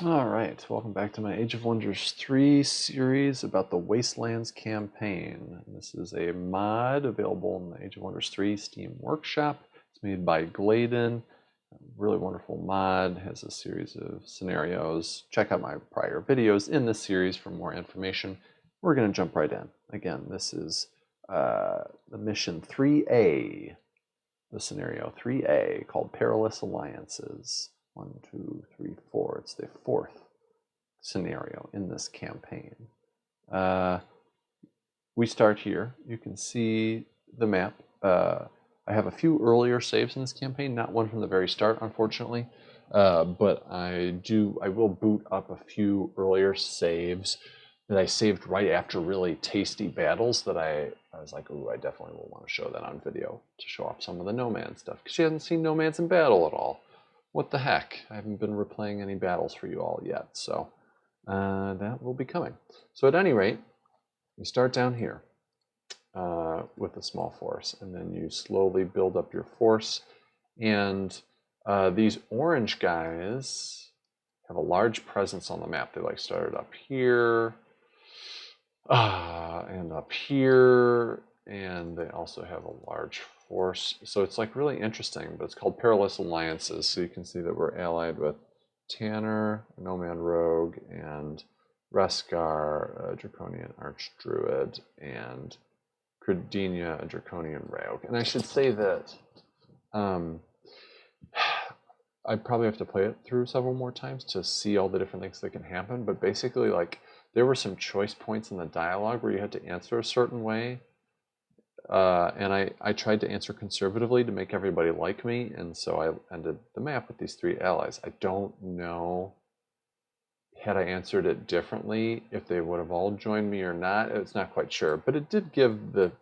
All right, welcome back to my Age of Wonders 3 series about the Wastelands Campaign. This is a mod available in the Age of Wonders 3 Steam Workshop. It's made by Gladen. A really wonderful mod, has a series of scenarios. Check out my prior videos in this series for more information. We're going to jump right in. Again, this is the mission 3A, the scenario 3A called Perilous Alliances. 1, 2, 3, 4. It's the fourth scenario in this campaign. We start here. You can see the map. I have a few earlier saves in this campaign, not one from the very start, unfortunately. But I will boot up a few earlier saves that I saved right after really tasty battles that I was like, ooh, I definitely will want to show that on video to show off some of the Nomad stuff, because she hasn't seen Nomads in battle at all. What the heck? I haven't been replaying any battles for you all yet, so that will be coming. So at any rate, you start down here with a small force, and then you slowly build up your force. And these orange guys have a large presence on the map. They like started up here and up here, and they also have a large force. So it's like really interesting, but it's called Perilous Alliances. So you can see that we're allied with Tanner, a Nomad Rogue, and Reskar, a Draconian Archdruid, and Credenia, a Draconian Rogue. And I should say that I probably have to play it through several more times to see all the different things that can happen. But basically, like, there were some choice points in the dialogue where you had to answer a certain way. And I tried to answer conservatively to make everybody like me. And so I ended the map with these 3 allies. I don't know, had I answered it differently, if they would have all joined me or not. It's not quite sure. But it did give the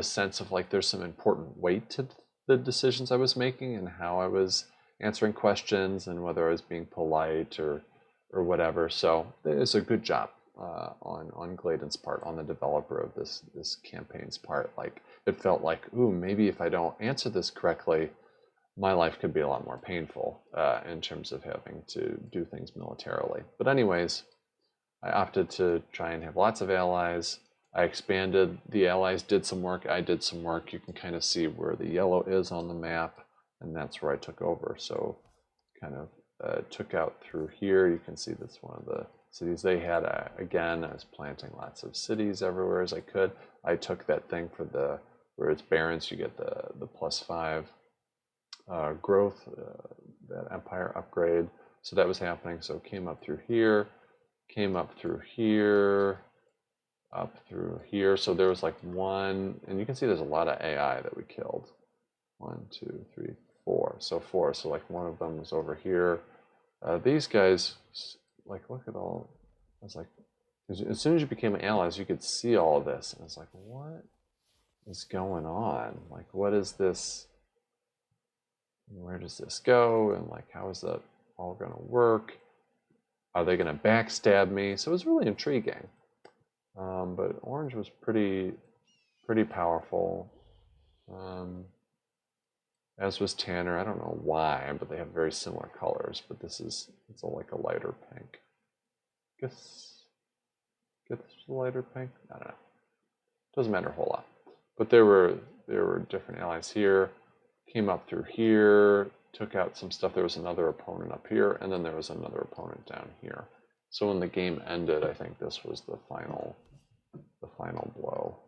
sense of like there's some important weight to the decisions I was making and how I was answering questions and whether I was being polite or whatever. So it's a good job on Gladen's part, on the developer of this campaign's part. Like, it felt like, ooh, maybe if I don't answer this correctly, my life could be a lot more painful in terms of having to do things militarily. But anyways, I opted to try and have lots of allies. I expanded. The allies did some work. I did some work. You can kind of see where the yellow is on the map, and that's where I took over. So kind of took out through here. You can see that's one of the cities they had. Again, I was planting lots of cities everywhere as I could. I took that thing for where it's barren, so you get the +5 growth, that empire upgrade. So that was happening. So came up through here, came up through here, up through here. So there was like one, and you can see there's a lot of AI that we killed. 1, 2, 3, 4. So 4. So like one of them was over here. These guys, like, look at all. I was like, as soon as you became allies, you could see all of this, and I was like, what is going on? Like, what is this? Where does this go? And like, how is that all going to work? Are they going to backstab me? So it was really intriguing. But orange was pretty powerful. As was Tanner. I don't know why, but they have very similar colors. But it's like a lighter pink. Guess this is a lighter pink. I don't know. Doesn't matter a whole lot. But there were different allies here. Came up through here. Took out some stuff. There was another opponent up here, and then there was another opponent down here. So when the game ended, I think this was the final blow.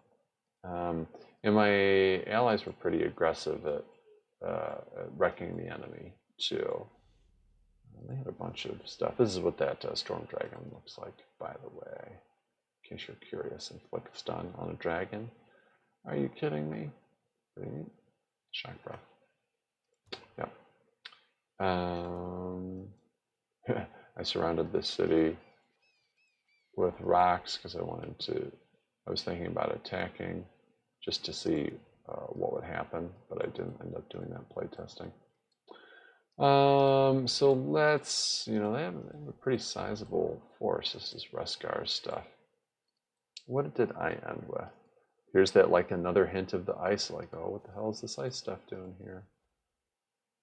And my allies were pretty aggressive at wrecking the enemy too. And they had a bunch of stuff. This is what that Storm Dragon looks like, by the way, in case you're curious. Inflict stun on a dragon. Are you kidding me? Shock breath. Yeah. I surrounded this city with rocks because I was thinking about attacking just to see what would happen, but I didn't end up doing that playtesting. So let's, they have a pretty sizable force. This is Reskar's stuff. What did I end with? Here's that, like, another hint of the ice, like, oh, what the hell is this ice stuff doing here?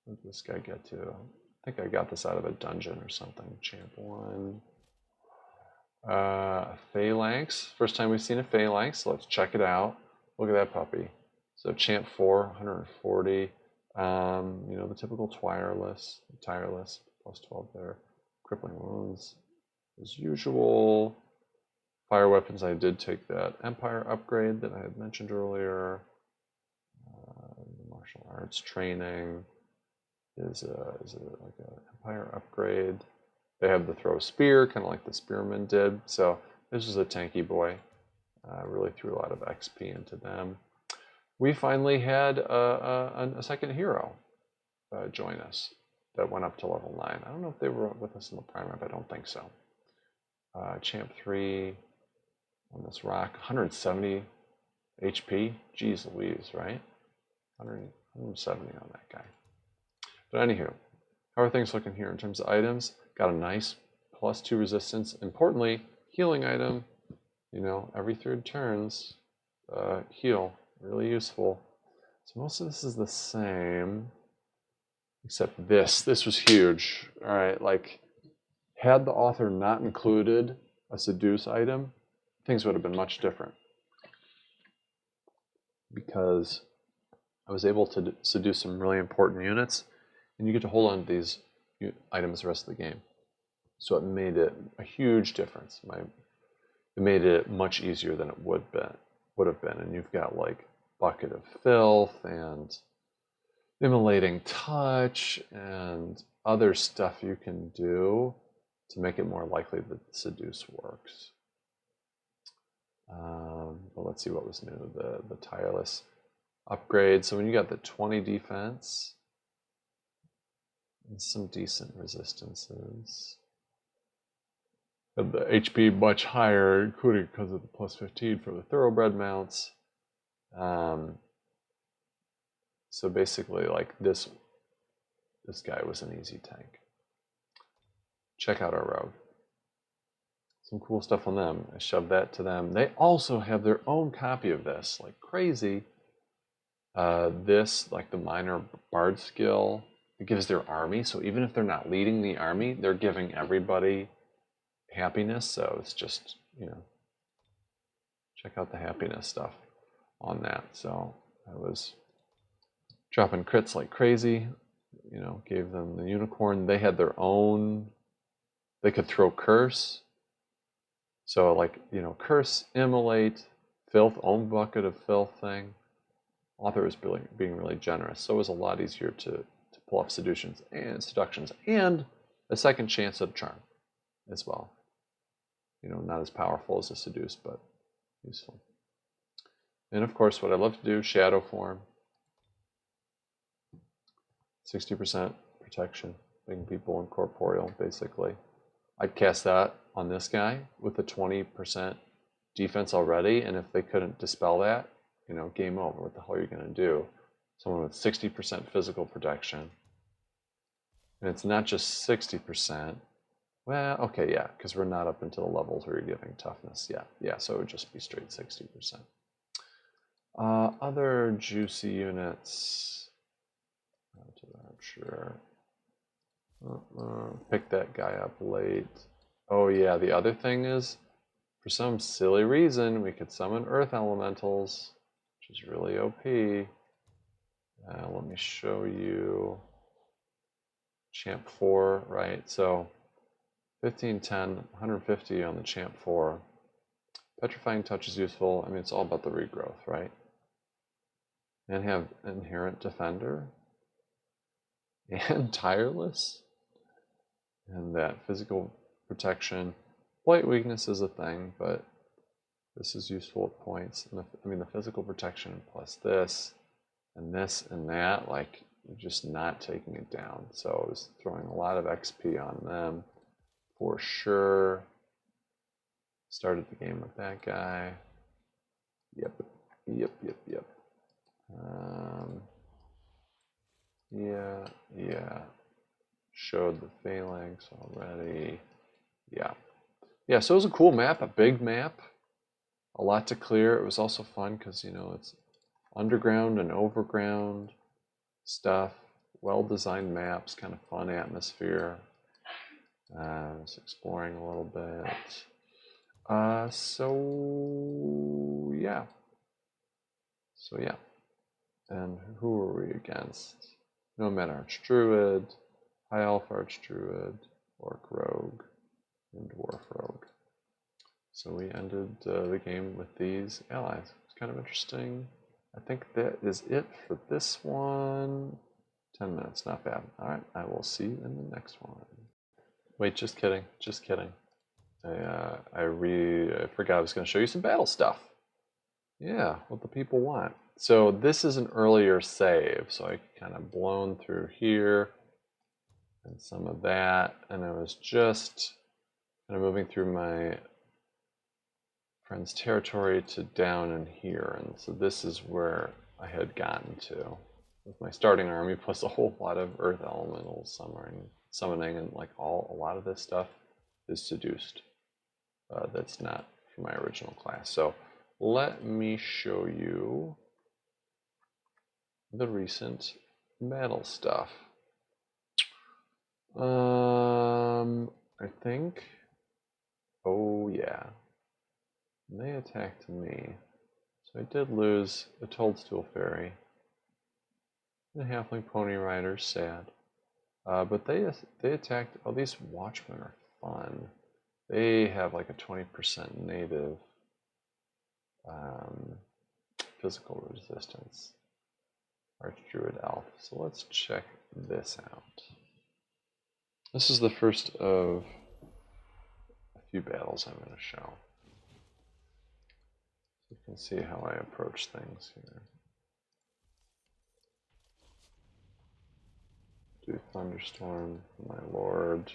What did this guy get to? think I got this out of a dungeon or something. Champ 1. Phalanx. First time we've seen a Phalanx, so let's check it out. Look at that puppy. So Champ 4, 140. You know, the typical tireless, plus 12 there. Crippling wounds as usual. Fire weapons, I did take that Empire upgrade that I had mentioned earlier. Martial arts training is like an Empire upgrade. They have the throw spear, kind of like the spearman did. So this is a tanky boy. Really threw a lot of XP into them. We finally had a second hero join us that went up to level 9. I don't know if they were with us in the prime map. I don't think so. Champ 3 on this rock, 170 HP. Jeez Louise, right? 170 on that guy. But anywho, how are things looking here in terms of items? Got a nice +2 resistance. Importantly, healing item. You know, every 3rd turns, heal. Really useful. So most of this is the same, except this. This was huge. All right, like, had the author not included a seduce item, things would have been much different. Because I was able to seduce some really important units, and you get to hold on to these items the rest of the game. So it made it a huge difference. It made it much easier than it would have been. And you've got like Bucket of Filth and Immolating Touch and other stuff you can do to make it more likely that seduce works. But let's see what was new. The tireless upgrade. So when you got the 20 defense and some decent resistances, and the HP much higher, including because of the +15 for the thoroughbred mounts. So basically, like this guy was an easy tank. Check out our rogue. Some cool stuff on them. I shoved that to them. They also have their own copy of this, like crazy. This, like the minor bard skill, it gives their army. So even if they're not leading the army, they're giving everybody happiness. So it's just, you know, check out the happiness stuff on that. So I was dropping crits like crazy, you know, gave them the unicorn. They had their own, they could throw curse. So like, you know, curse, immolate, filth, own bucket of filth thing. Author was being really generous. So it was a lot easier to pull off seductions and a second chance at charm as well. You know, not as powerful as a seduce, but useful. And of course, what I love to do, shadow form. 60% protection, making people incorporeal, basically. I'd cast that on this guy with a 20% defense already, and if they couldn't dispel that, you know, game over. What the hell are you going to do? Someone with 60% physical protection. And it's not just 60%. Well, okay, yeah, because we're not up into the levels where you're giving toughness. Yeah, so it would just be straight 60%. Other juicy units. Sure. Pick that guy up late. Oh yeah, the other thing is, for some silly reason, we could summon earth elementals, which is really OP. Let me show you. Champ 4, right? So 15, 10, 150 on the Champ 4. Petrifying Touch is useful. I mean, it's all about the regrowth, right? And have Inherent Defender. And Tireless. And that physical protection. Blight weakness is a thing, but this is useful at points. And the physical protection plus this and that, like, you're just not taking it down. So I was throwing a lot of XP on them for sure. Started the game with that guy. Yep. Yeah. Showed the phalanx already. Yeah, so it was a cool map, a big map. A lot to clear. It was also fun because, you know, it's underground and overground stuff. well-designed maps, kind of fun atmosphere. Just exploring a little bit. So yeah. And who are we against? Nomad Archdruid, High Elf Archdruid, Orc Rogue, and Dwarf Rogue. So we ended the game with these allies. It's kind of interesting. I think that is it for this one. 10 minutes, not bad. All right, I will see you in the next one. Wait, just kidding. I forgot I was going to show you some battle stuff. Yeah, what the people want. So this is an earlier save, so I kind of blown through here and some of that, and I was just kind of moving through my friend's territory to down in here, and so this is where I had gotten to with my starting army, plus a whole lot of earth elemental summoning, and like a lot of this stuff is seduced. That's not from my original class. So let me show you the recent battle stuff. I think, oh yeah, they attacked me. So I did lose a Toadstool Fairy and a Halfling Pony Rider, sad. But they attacked, oh, these Watchmen are fun. They have like a 20% native physical resistance. Archdruid Elf. So let's check this out. This is the first of a few battles I'm going to show. So you can see how I approach things here. Do Thunderstorm, my lord.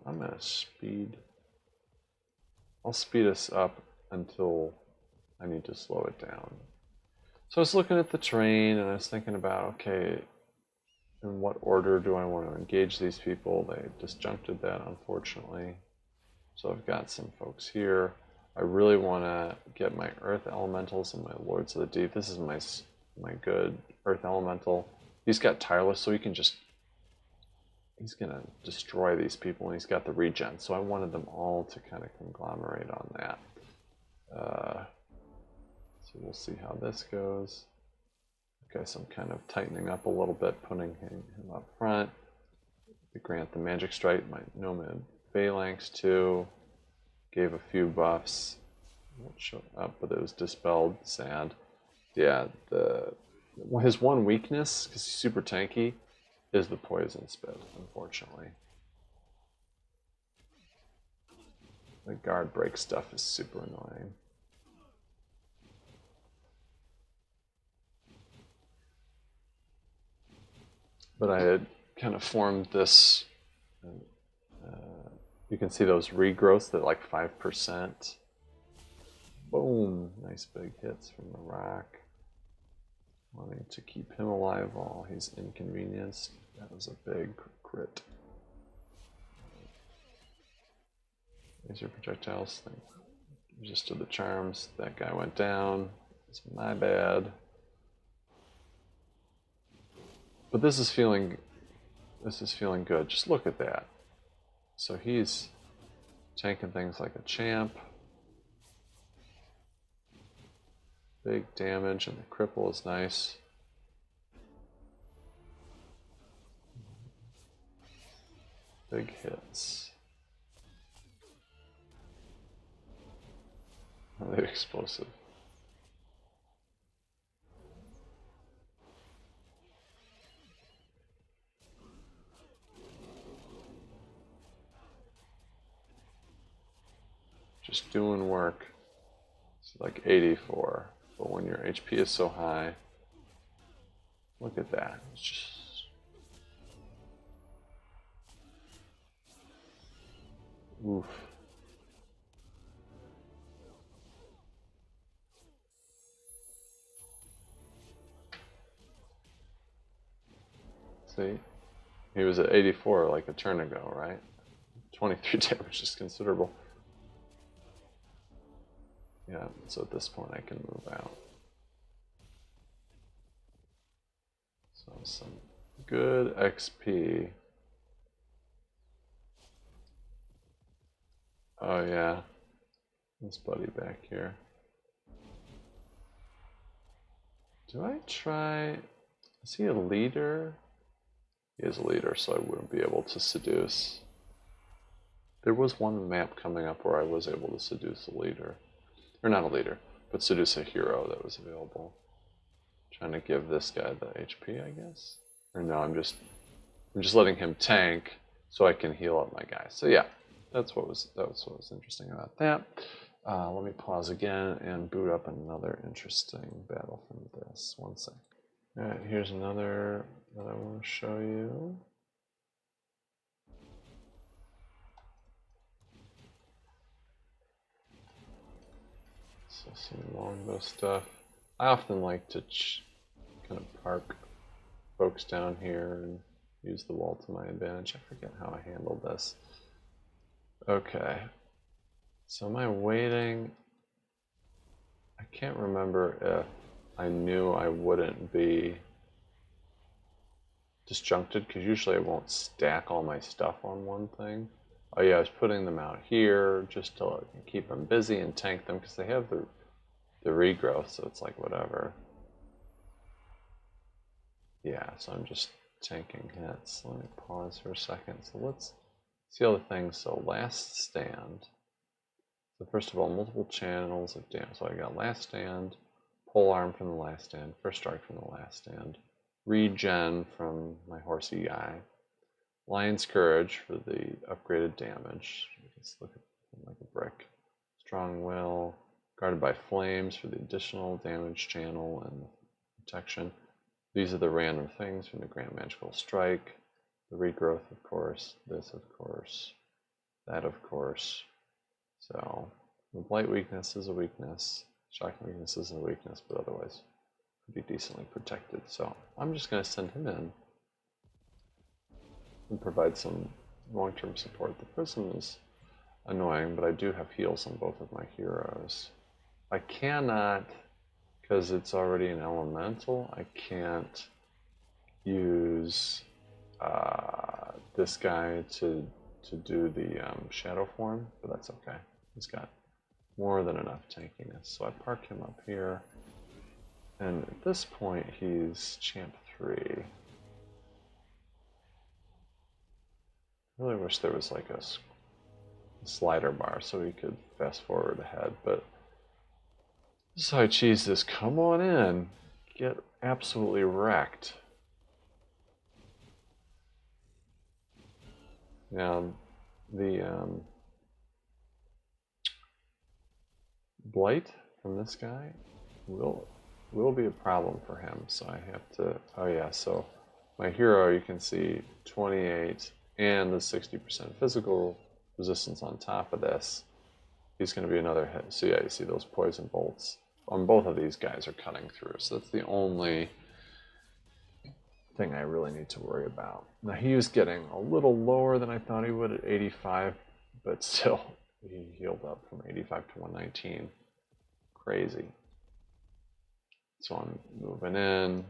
I'm going to speed. I'll speed us up until I need to slow it down. So I was looking at the terrain and I was thinking about, okay, in what order do I want to engage these people? They disjuncted that, unfortunately. So I've got some folks here. I really want to get my Earth Elementals and my Lords of the Deep. This is my good Earth Elemental. He's got Tireless, so he's going to destroy these people, and he's got the regen. So I wanted them all to kind of conglomerate on that. So we'll see how this goes. Okay, so I'm kind of tightening up a little bit, putting him up front. To grant the Magic Strike, my Nomad Phalanx too. Gave a few buffs. Won't show up, but it was dispelled. Sad. Yeah, his one weakness, because he's super tanky, is the Poison Spit, unfortunately. The guard break stuff is super annoying. But I had kind of formed this, you can see those regrowths that like 5%. Boom, nice big hits from the rock. Wanting to keep him alive while he's inconvenienced. That was a big crit. Laser projectiles thing. Resisted the charms. That guy went down. It's my bad. But this is feeling good. Just look at that. So he's tanking things like a champ. Big damage, and the cripple is nice. Big hits. Really explosive. Just doing work. It's like 84. But when your HP is so high, look at that. It's just oof. See? He was at 84 like a turn ago, right? 23 damage is considerable. Yeah, so at this point I can move out. So some good XP. Oh yeah, this buddy back here. Do I try? Is he a leader? He is a leader, so I wouldn't be able to seduce. There was one map coming up where I was able to seduce a leader. Or not a leader, but seduce a hero that was available. Trying to give this guy the HP, I guess? Or no, I'm just letting him tank so I can heal up my guy. So yeah, that was what was interesting about that. Let me pause again and boot up another interesting battle from this. One sec. All right, here's another that I want to show you. So some longbow stuff. I often like to kind of park folks down here and use the wall to my advantage. I forget how I handled this. Okay. So am I waiting? I can't remember if I knew I wouldn't be disjuncted, because usually I won't stack all my stuff on one thing. Oh yeah, I was putting them out here just to keep them busy and tank them, because they have the regrowth, so it's like whatever. Yeah, so I'm just tanking hits. Let me pause for a second. So let's see all the things. So last stand. So first of all, multiple channels of damage. So I got last stand, pole arm from the last stand, first strike from the last stand, regen from my horsey guy, Lion's Courage for the upgraded damage. Just look at him like a brick. Strong Will, guarded by flames for the additional damage channel and protection. These are the random things from the Grand Magical Strike, the regrowth, of course, this, of course, that, of course. So, light weakness is a weakness, shocking weakness is a weakness, but otherwise pretty decently protected. So, I'm just going to send him in and provide some long-term support. The prism is annoying, but I do have heals on both of my heroes. I cannot, because it's already an elemental, I can't use this guy to do the shadow form, but that's okay. He's got more than enough tankiness. So I park him up here, and at this point he's champ 3. I really wish there was like a slider bar so we could fast forward ahead, but this is how I cheese this. Come on in, get absolutely wrecked. Now, the blight from this guy will be a problem for him, so I have to, oh yeah, so my hero, you can see 28 and the 60% physical resistance on top of this. He's going to be another hit. So yeah, you see those poison bolts on both of these guys are cutting through, so that's the only thing I really need to worry about. Now he was getting a little lower than I thought he would at 85, but still he healed up from 85 to 119. Crazy. So I'm moving in,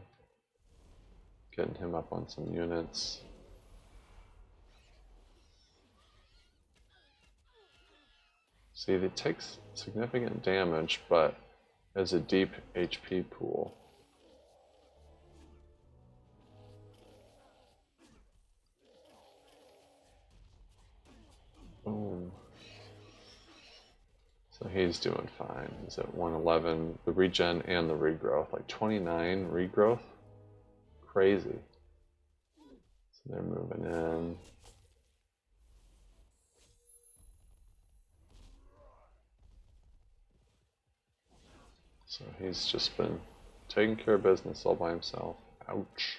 getting him up on some units. See, it takes significant damage, but has a deep HP pool. Boom. So he's doing fine. He's at 111. The regen and the regrowth, like 29 regrowth. Crazy. So they're moving in. So he's just been taking care of business all by himself. Ouch.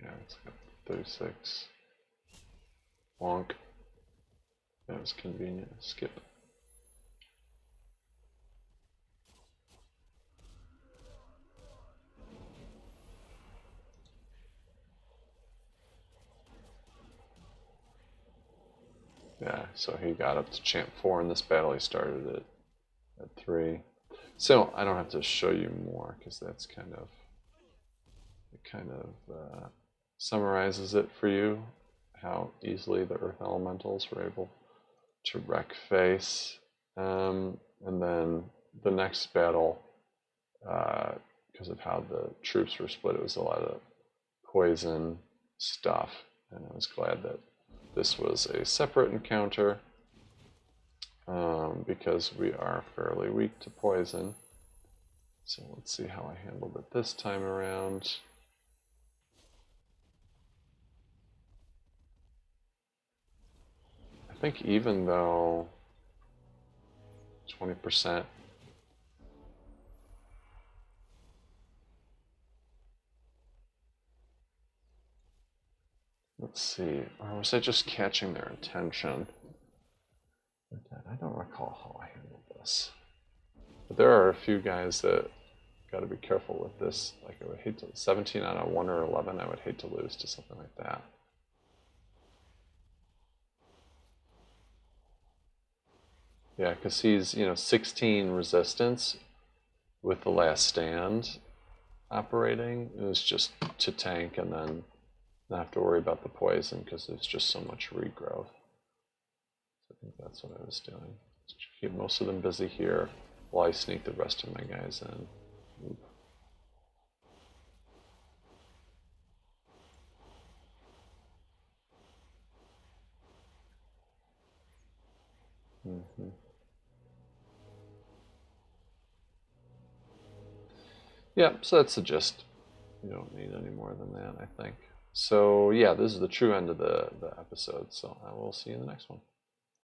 Yeah, it's got 36. Wonk. That was convenient. Skip. Yeah, so he got up to champ 4 in this battle. He started at 3. So I don't have to show you more because that's kind of summarizes it for you, how easily the Earth Elementals were able to wreck face. And then the next battle, because of how the troops were split, it was a lot of poison stuff, and I was glad that this was a separate encounter, because we are fairly weak to poison. So let's see how I handled it this time around. I think even though 20%, let's see, or was I just catching their attention? I don't recall how I handled this. But there are a few guys that got to be careful with this. Like, I would hate to, 17 on a 1 or 11, I would hate to lose to something like that. Yeah, because he's, 16 resistance with the last stand operating. It was just to tank and then not have to worry about the poison because there's just so much regrowth. So I think that's what I was doing. Just keep most of them busy here while I sneak the rest of my guys in. Oop. Mm-hmm. Yeah, so that's the gist. You don't need any more than that, I think. So yeah, this is the true end of the episode, so I will see you in the next one.